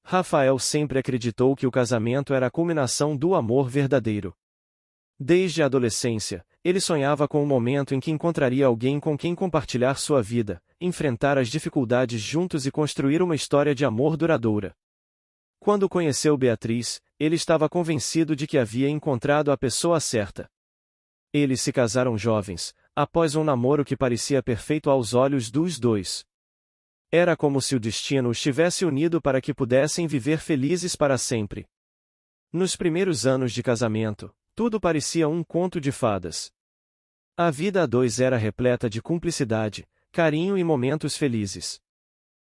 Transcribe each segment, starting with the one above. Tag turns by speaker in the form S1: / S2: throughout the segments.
S1: Rafael sempre acreditou que o casamento era a culminação do amor verdadeiro. Desde a adolescência, ele sonhava com o momento em que encontraria alguém com quem compartilhar sua vida, enfrentar as dificuldades juntos e construir uma história de amor duradoura. Quando conheceu Beatriz, ele estava convencido de que havia encontrado a pessoa certa. Eles se casaram jovens, após um namoro que parecia perfeito aos olhos dos dois. Era como se o destino os tivesse unido para que pudessem viver felizes para sempre. Nos primeiros anos de casamento, tudo parecia um conto de fadas. A vida a dois era repleta de cumplicidade, carinho e momentos felizes.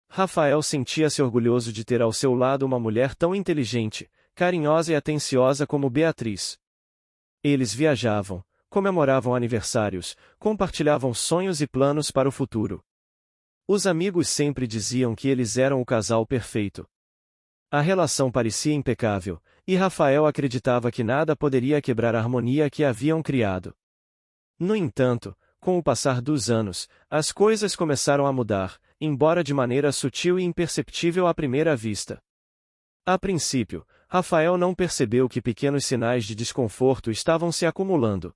S1: Rafael sentia-se orgulhoso de ter ao seu lado uma mulher tão inteligente, carinhosa e atenciosa como Beatriz. Eles viajavam, comemoravam aniversários, compartilhavam sonhos e planos para o futuro. Os amigos sempre diziam que eles eram o casal perfeito. A relação parecia impecável, e Rafael acreditava que nada poderia quebrar a harmonia que haviam criado. No entanto, com o passar dos anos, as coisas começaram a mudar, embora de maneira sutil e imperceptível à primeira vista. A princípio, Rafael não percebeu que pequenos sinais de desconforto estavam se acumulando.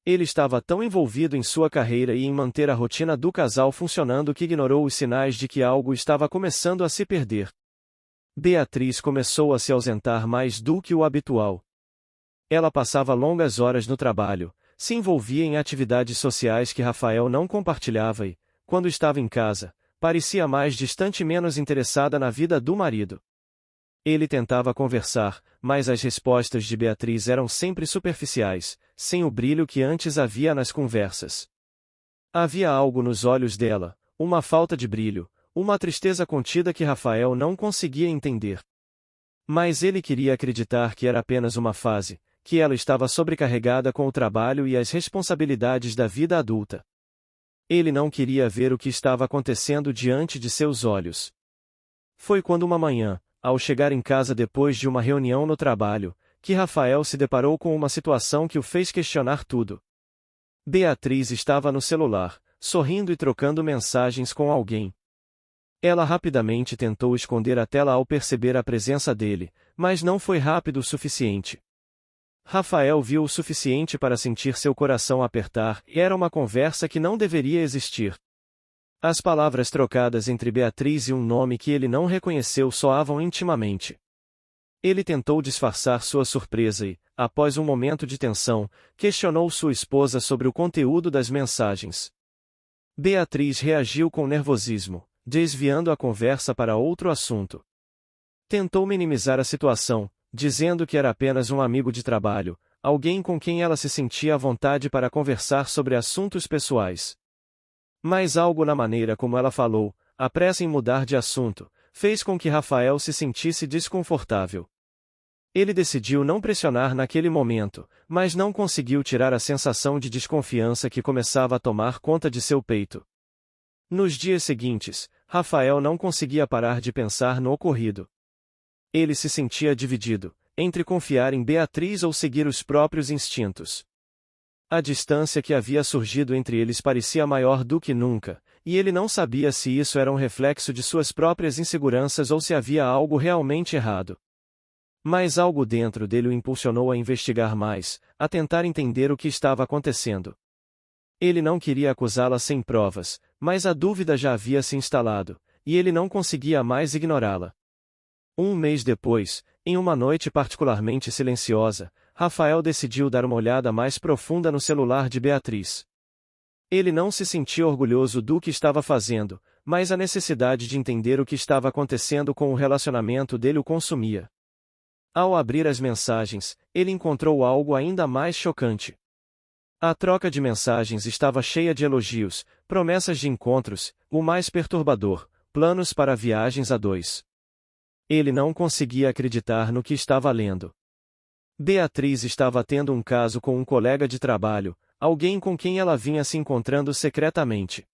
S1: Ele estava tão envolvido em sua carreira e em manter a rotina do casal funcionando que ignorou os sinais de que algo estava começando a se perder. Beatriz começou a se ausentar mais do que o habitual. Ela passava longas horas no trabalho, se envolvia em atividades sociais que Rafael não compartilhava e, quando estava em casa, parecia mais distante e menos interessada na vida do marido. Ele tentava conversar, mas as respostas de Beatriz eram sempre superficiais, sem o brilho que antes havia nas conversas. Havia algo nos olhos dela, uma falta de brilho, uma tristeza contida que Rafael não conseguia entender. Mas ele queria acreditar que era apenas uma fase, que ela estava sobrecarregada com o trabalho e as responsabilidades da vida adulta. Ele não queria ver o que estava acontecendo diante de seus olhos. Foi quando uma manhã, ao chegar em casa depois de uma reunião no trabalho, que Rafael se deparou com uma situação que o fez questionar tudo. Beatriz estava no celular, sorrindo e trocando mensagens com alguém. Ela rapidamente tentou esconder a tela ao perceber a presença dele, mas não foi rápido o suficiente. Rafael viu o suficiente para sentir seu coração apertar, e era uma conversa que não deveria existir. As palavras trocadas entre Beatriz e um nome que ele não reconheceu soavam intimamente. Ele tentou disfarçar sua surpresa e, após um momento de tensão, questionou sua esposa sobre o conteúdo das mensagens. Beatriz reagiu com nervosismo, desviando a conversa para outro assunto. Tentou minimizar a situação, dizendo que era apenas um amigo de trabalho, alguém com quem ela se sentia à vontade para conversar sobre assuntos pessoais. Mas algo na maneira como ela falou, a pressa em mudar de assunto, fez com que Rafael se sentisse desconfortável. Ele decidiu não pressionar naquele momento, mas não conseguiu tirar a sensação de desconfiança que começava a tomar conta de seu peito. Nos dias seguintes, Rafael não conseguia parar de pensar no ocorrido. Ele se sentia dividido, entre confiar em Beatriz ou seguir os próprios instintos. A distância que havia surgido entre eles parecia maior do que nunca, e ele não sabia se isso era um reflexo de suas próprias inseguranças ou se havia algo realmente errado. Mas algo dentro dele o impulsionou a investigar mais, a tentar entender o que estava acontecendo. Ele não queria acusá-la sem provas, mas a dúvida já havia se instalado, e ele não conseguia mais ignorá-la. Um mês depois, em uma noite particularmente silenciosa, Rafael decidiu dar uma olhada mais profunda no celular de Beatriz. Ele não se sentia orgulhoso do que estava fazendo, mas a necessidade de entender o que estava acontecendo com o relacionamento dele o consumia. Ao abrir as mensagens, ele encontrou algo ainda mais chocante. A troca de mensagens estava cheia de elogios, promessas de encontros, o mais perturbador, planos para viagens a dois. Ele não conseguia acreditar no que estava lendo. Beatriz estava tendo um caso com um colega de trabalho, alguém com quem ela vinha se encontrando secretamente.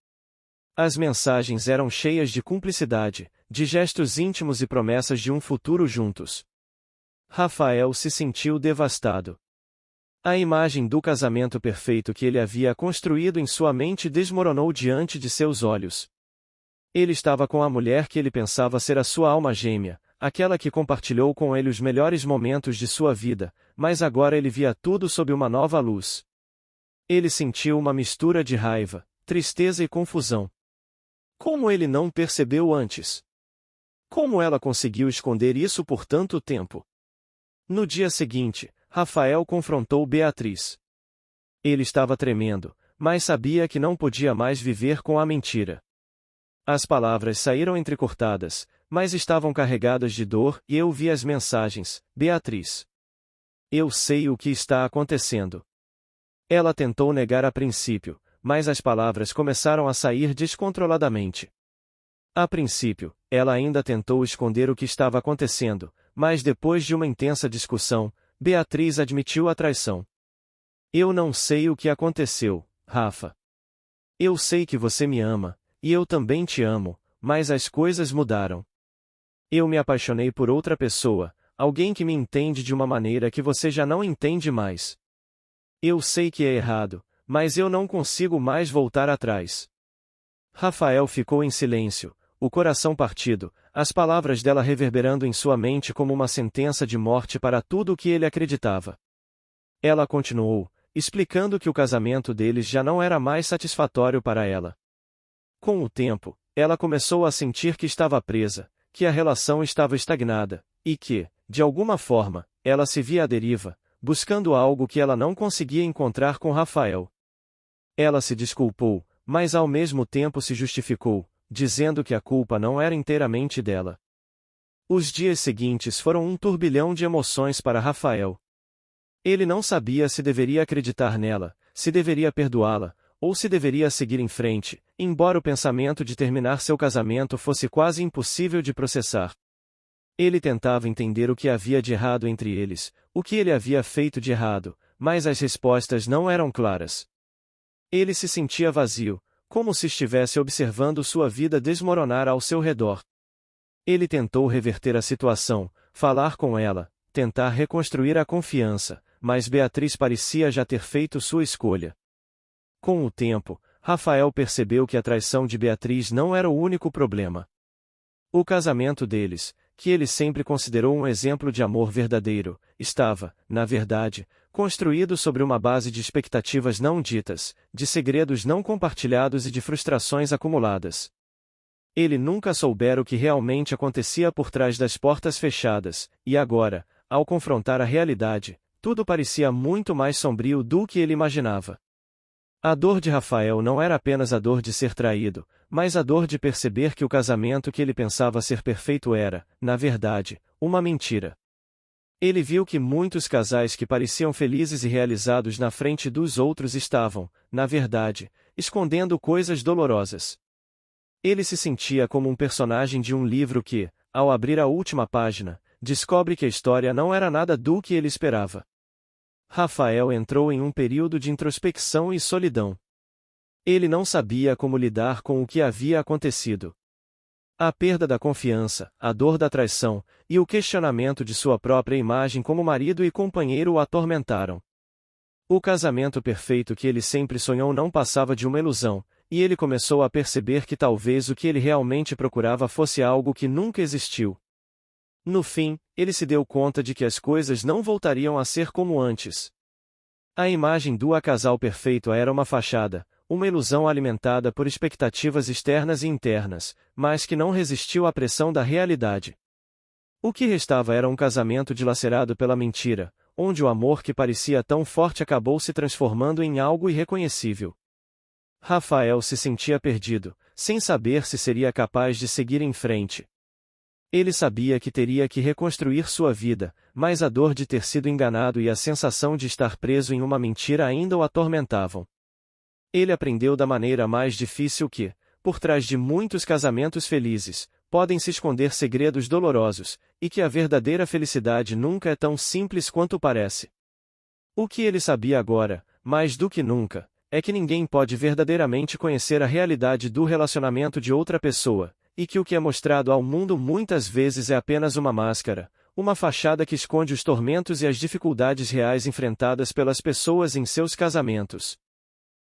S1: As mensagens eram cheias de cumplicidade, de gestos íntimos e promessas de um futuro juntos. Rafael se sentiu devastado. A imagem do casamento perfeito que ele havia construído em sua mente desmoronou diante de seus olhos. Ele estava com a mulher que ele pensava ser a sua alma gêmea, aquela que compartilhou com ele os melhores momentos de sua vida, mas agora ele via tudo sob uma nova luz. Ele sentiu uma mistura de raiva, tristeza e confusão. Como ele não percebeu antes? Como ela conseguiu esconder isso por tanto tempo? No dia seguinte, Rafael confrontou Beatriz. Ele estava tremendo, mas sabia que não podia mais viver com a mentira. As palavras saíram entrecortadas, mas estavam carregadas de dor e eu vi as mensagens: Beatriz. Eu sei o que está acontecendo. Ela tentou negar a princípio, mas as palavras começaram a sair descontroladamente. A princípio, ela ainda tentou esconder o que estava acontecendo, mas depois de uma intensa discussão, Beatriz admitiu a traição. Eu não sei o que aconteceu, Rafa. Eu sei que você me ama, e eu também te amo, mas as coisas mudaram. Eu me apaixonei por outra pessoa, alguém que me entende de uma maneira que você já não entende mais. Eu sei que é errado, mas eu não consigo mais voltar atrás. Rafael ficou em silêncio, o coração partido, as palavras dela reverberando em sua mente como uma sentença de morte para tudo o que ele acreditava. Ela continuou, explicando que o casamento deles já não era mais satisfatório para ela. Com o tempo, ela começou a sentir que estava presa, que a relação estava estagnada, e que, de alguma forma, ela se via à deriva, buscando algo que ela não conseguia encontrar com Rafael. Ela se desculpou, mas ao mesmo tempo se justificou, dizendo que a culpa não era inteiramente dela. Os dias seguintes foram um turbilhão de emoções para Rafael. Ele não sabia se deveria acreditar nela, se deveria perdoá-la, ou se deveria seguir em frente, embora o pensamento de terminar seu casamento fosse quase impossível de processar. Ele tentava entender o que havia de errado entre eles, o que ele havia feito de errado, mas as respostas não eram claras. Ele se sentia vazio, como se estivesse observando sua vida desmoronar ao seu redor. Ele tentou reverter a situação, falar com ela, tentar reconstruir a confiança, mas Beatriz parecia já ter feito sua escolha. Com o tempo, Rafael percebeu que a traição de Beatriz não era o único problema. O casamento deles, que ele sempre considerou um exemplo de amor verdadeiro, estava, na verdade, construído sobre uma base de expectativas não ditas, de segredos não compartilhados e de frustrações acumuladas. Ele nunca soubera o que realmente acontecia por trás das portas fechadas, e agora, ao confrontar a realidade, tudo parecia muito mais sombrio do que ele imaginava. A dor de Rafael não era apenas a dor de ser traído, mas a dor de perceber que o casamento que ele pensava ser perfeito era, na verdade, uma mentira. Ele viu que muitos casais que pareciam felizes e realizados na frente dos outros estavam, na verdade, escondendo coisas dolorosas. Ele se sentia como um personagem de um livro que, ao abrir a última página, descobre que a história não era nada do que ele esperava. Rafael entrou em um período de introspecção e solidão. Ele não sabia como lidar com o que havia acontecido. A perda da confiança, a dor da traição, e o questionamento de sua própria imagem como marido e companheiro o atormentaram. O casamento perfeito que ele sempre sonhou não passava de uma ilusão, e ele começou a perceber que talvez o que ele realmente procurava fosse algo que nunca existiu. No fim, ele se deu conta de que as coisas não voltariam a ser como antes. A imagem do casal perfeito era uma fachada, uma ilusão alimentada por expectativas externas e internas, mas que não resistiu à pressão da realidade. O que restava era um casamento dilacerado pela mentira, onde o amor que parecia tão forte acabou se transformando em algo irreconhecível. Rafael se sentia perdido, sem saber se seria capaz de seguir em frente. Ele sabia que teria que reconstruir sua vida, mas a dor de ter sido enganado e a sensação de estar preso em uma mentira ainda o atormentavam. Ele aprendeu da maneira mais difícil que, por trás de muitos casamentos felizes, podem se esconder segredos dolorosos, e que a verdadeira felicidade nunca é tão simples quanto parece. O que ele sabia agora, mais do que nunca, é que ninguém pode verdadeiramente conhecer a realidade do relacionamento de outra pessoa, e que o que é mostrado ao mundo muitas vezes é apenas uma máscara, uma fachada que esconde os tormentos e as dificuldades reais enfrentadas pelas pessoas em seus casamentos.